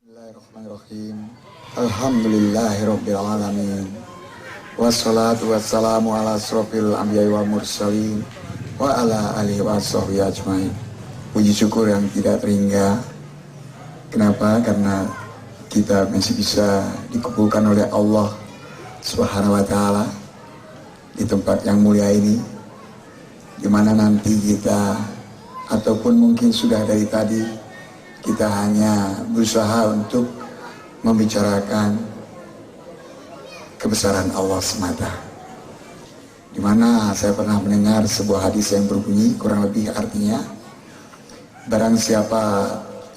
Bismillahirrahmanirrahim. Alhamdulillahirrabbilalamin. Wassalatu wassalamu ala asrofil anbiya'i wal mursalin wa ala alihi wa sahbihi ajmain. Puji syukur yang tidak terhingga. Kenapa? Karena kita masih bisa dikumpulkan oleh Allah Subhanahu wa ta'ala di tempat yang mulia ini, di mana nanti kita ataupun mungkin sudah dari tadi kita hanya berusaha untuk membicarakan kebesaran Allah semata. Di mana saya pernah mendengar sebuah hadis yang berbunyi kurang lebih artinya, barang siapa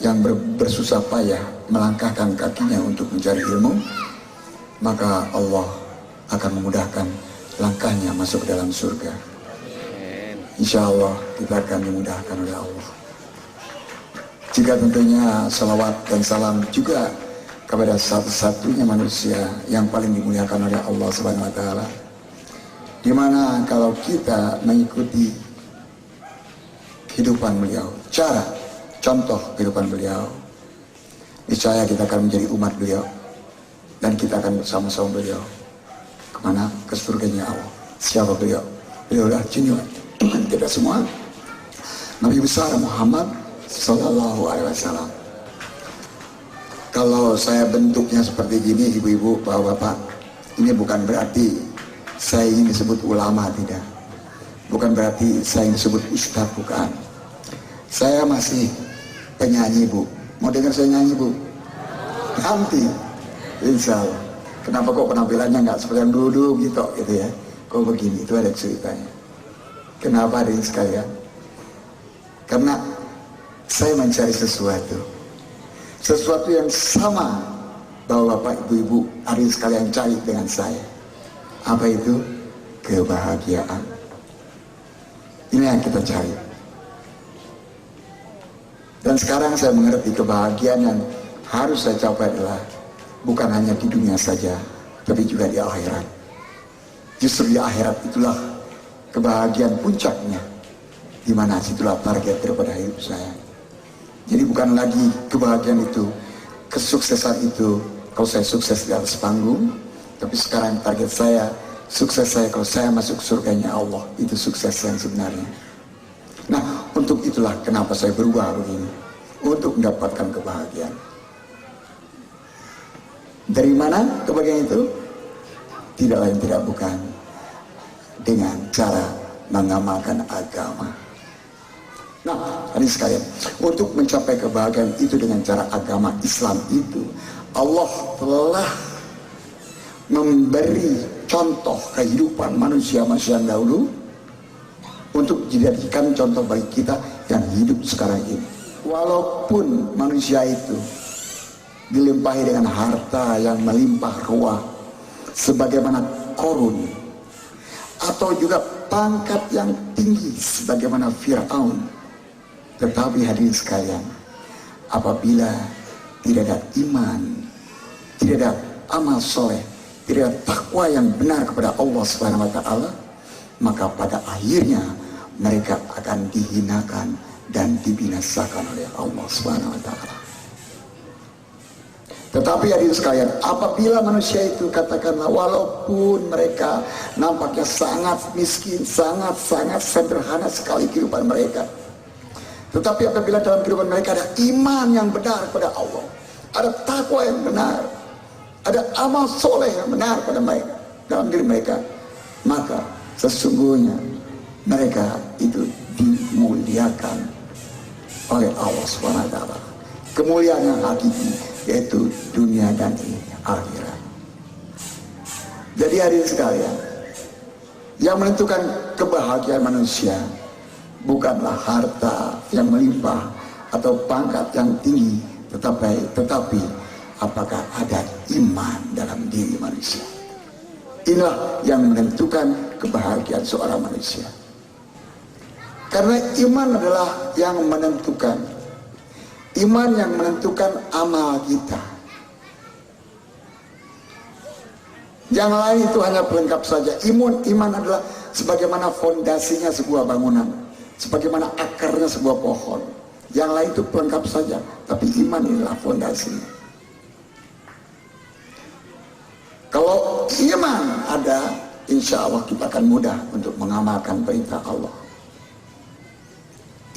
yang bersusah payah melangkahkan kakinya untuk mencari ilmu, maka Allah akan memudahkan langkahnya masuk ke dalam surga. Insya Allah kita akan dimudahkan oleh Allah. Jika tentunya salawat dan salam juga kepada satu-satunya manusia yang paling dimuliakan oleh Allah Subhanahu wa ta'ala, dimana kalau kita mengikuti kehidupan beliau, contoh kehidupan beliau, niscaya kita akan menjadi umat beliau dan kita akan bersama-sama beliau kemana? Ke surganya Allah. Siapa beliau? Beliau adalah junjungan kita semua, Nabi besar Muhammad Sallallahu Alaihi Wasallam. Kalau saya bentuknya seperti gini, ibu-ibu, bapak-bapak, ini bukan berarti saya ingin disebut ulama, tidak. Bukan berarti saya ingin disebut ustadz, bukan. Saya masih penyanyi, Bu. Mau dengar saya nyanyi, Bu? Nanti, insya Allah. Kenapa kok penampilannya nggak seperti yang dulu gitu ya? Kok begini? Itu ada ceritanya. Kenapa hadirin sekalian? Karena saya mencari sesuatu yang sama bahwa Bapak Ibu hadirin sekalian cari dengan saya. Apa itu? Kebahagiaan. Ini yang kita cari. Dan sekarang saya mengerti kebahagiaan yang harus saya capai adalah bukan hanya di dunia saja, tapi juga di akhirat. Justru di akhirat itulah kebahagiaan puncaknya, di mana situlah target daripada hidup saya. Jadi bukan lagi kebahagiaan itu, kesuksesan itu kalau saya sukses di atas panggung, tapi sekarang target saya, sukses saya kalau saya masuk surganya Allah. Itu sukses yang sebenarnya. Nah, untuk itulah kenapa saya berubah begini, untuk mendapatkan kebahagiaan. Dari mana kebahagiaan itu? Tidak lain tidak bukan dengan cara mengamalkan agama. Nah, hadirin sekalian, untuk mencapai kebahagiaan itu dengan cara agama Islam itu, Allah telah memberi contoh kehidupan manusia-manusia dahulu untuk dijadikan contoh bagi kita yang hidup sekarang ini. Walaupun manusia itu dilimpahi dengan harta yang melimpah ruah sebagaimana Qarun, atau juga pangkat yang tinggi sebagaimana Fir'aun, tetapi hadirin sekalian, apabila tidak ada iman, tidak ada amal soleh, tidak ada takwa yang benar kepada Allah Subhanahu wa ta'ala, maka pada akhirnya mereka akan dihinakan dan dibinasakan oleh Allah Subhanahu wa ta'ala. Tetapi hadirin sekalian, apabila manusia itu katakanlah walaupun mereka nampaknya sangat miskin, sangat sederhana sekali kehidupan mereka, tetapi apabila dalam kehidupan mereka ada iman yang benar kepada Allah, ada takwa yang benar, ada amal soleh yang benar pada mereka, dalam diri mereka, maka sesungguhnya mereka itu dimuliakan oleh Allah Subhanahu wa ta'ala. Kemuliaan yang hakiki, yaitu dunia dan akhirat. Jadi hadirin sekalian, yang menentukan kebahagiaan manusia bukanlah harta yang melimpah atau pangkat yang tinggi, tetapi apakah ada iman dalam diri manusia. Inilah yang menentukan kebahagiaan seorang manusia. Karena iman adalah yang menentukan. Iman yang menentukan amal kita. Yang lain itu hanya pelengkap saja. Iman adalah sebagaimana fondasinya sebuah bangunan, sebagaimana akarnya sebuah pohon. Yang lain itu pelengkap saja, tapi iman inilah fondasinya. iman ada, insya Allah kita akan mudah untuk mengamalkan perintah Allah.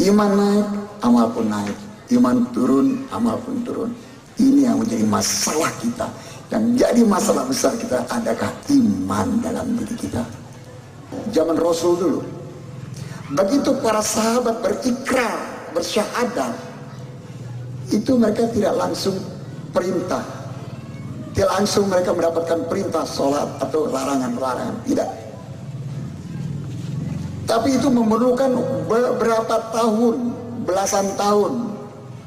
Iman naik, amal pun naik. Iman turun, amal pun turun. Ini yang menjadi masalah kita. Yang jadi masalah besar kita, adakah iman dalam diri kita? Zaman Rasul dulu, begitu para sahabat berikrar, bersyahadat, itu mereka tidak langsung perintah, tidak langsung mereka mendapatkan perintah sholat atau larangan-larangan, tidak. Tapi itu memerlukan beberapa tahun, belasan tahun.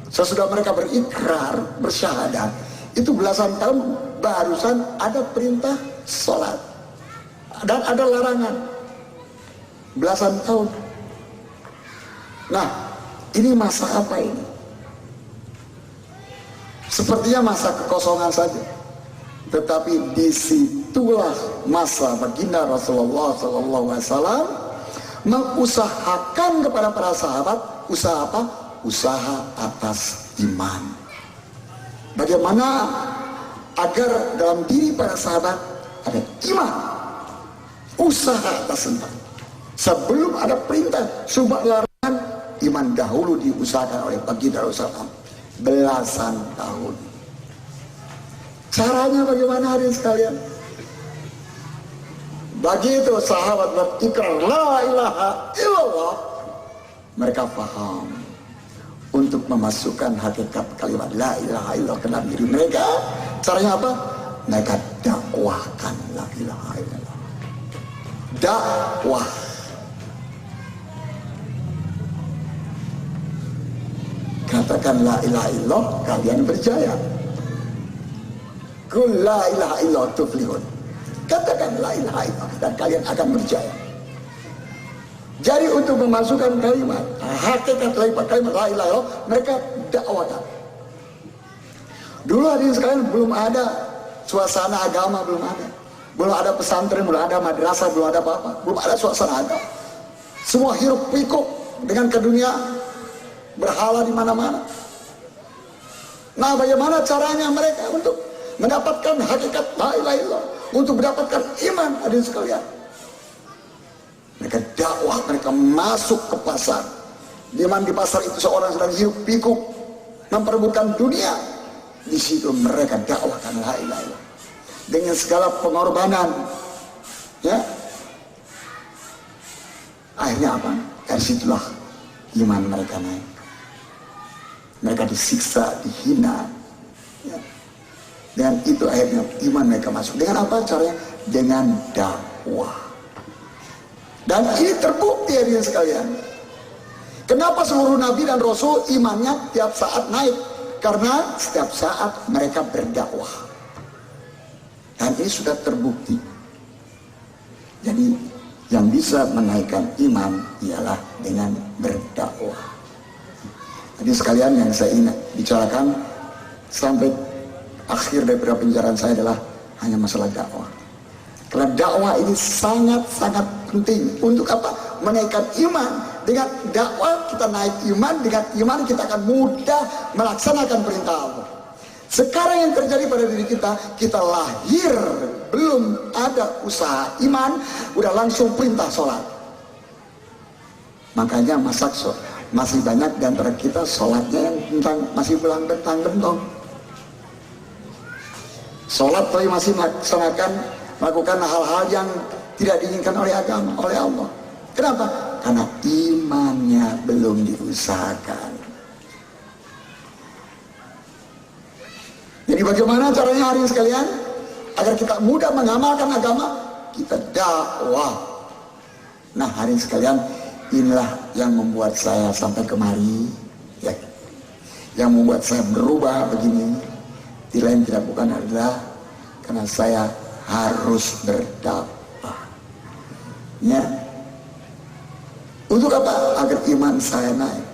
Sesudah mereka berikrar, bersyahadat, itu belasan tahun barusan ada perintah sholat dan ada larangan. Belasan tahun. Nah, ini masa apa ini? Sepertinya masa kekosongan saja. Tetapi disitulah masa baginda Rasulullah SAW mengusahakan kepada para sahabat, usaha apa? Usaha atas iman. Bagaimana agar dalam diri para sahabat ada iman, usaha atas iman. Sebelum ada perintah, subah larangan, iman dahulu diusahakan oleh baginda Rasulullah belasan tahun. Caranya bagaimana hadirin sekalian? Begitu sahabat berikrar la ilaha illallah, mereka paham untuk memasukkan hakikat kalimat la ilaha illallah ke dalam diri mereka. Caranya apa? Mereka dakwahkan la ilaha illallah. Dakwah. Katakan la ilaha illallah, kalian berjaya. Qul la ilaha illallah tuflihun. Katakan la ilaha illallah dan kalian akan berjaya. Jadi untuk memasukkan kalimat hakikat kalimat la ilaha illallah, mereka dakwakan. Dulu hadirin sekalian belum ada suasana agama, belum ada. Belum ada pesantren, belum ada madrasah, belum ada apa-apa. Belum ada suasana agama. Semua hiruk pikuk dengan keduniaan, berhala di mana-mana. Nah, bagaimana caranya mereka untuk mendapatkan hakikat la ilaha illallah, untuk mendapatkan iman hadirin sekalian? Mereka dakwah, mereka masuk ke pasar. Di mana di pasar itu seorang sedang hidup pikuk memperebutkan dunia. Di situ mereka dakwahkan la ilaha illallah dengan segala pengorbanan. Ya. Akhirnya apa? Dari situlah iman mereka naik. Mereka disiksa, dihina. Ya. Dan itu akhirnya iman mereka masuk. Dengan apa caranya? Dengan dakwah. Dan ini terbukti hadirin sekalian. Kenapa seluruh nabi dan rasul imannya tiap saat naik? Karena setiap saat mereka berdakwah. Dan ini sudah terbukti. Jadi yang bisa menaikkan iman ialah dengan berdakwah. Jadi sekalian yang saya ingin bicarakan sampai akhir dari penjelasan saya adalah hanya masalah dakwah. Karena dakwah ini sangat-sangat penting. Untuk apa? Menaikkan iman. Dengan dakwah kita naik iman. Dengan iman kita akan mudah melaksanakan perintah Allah. Sekarang yang terjadi pada diri kita, kita lahir belum ada usaha iman, udah langsung perintah sholat. Makanya masih banyak di antara kita sholatnya yang tentang masih belang bentang bentong. Sholat tapi masih melakukan hal-hal yang tidak diinginkan oleh agama, oleh Allah. Kenapa? Karena imannya belum diusahakan. Jadi bagaimana caranya hari ini sekalian? Agar kita mudah mengamalkan agama, kita dakwah. Nah hari ini sekalian, inilah yang membuat saya sampai kemari, ya. Yang membuat saya berubah begini, lain tidak bukan adalah karena saya harus berdakwah. Ya. Untuk apa? Agar iman saya naik.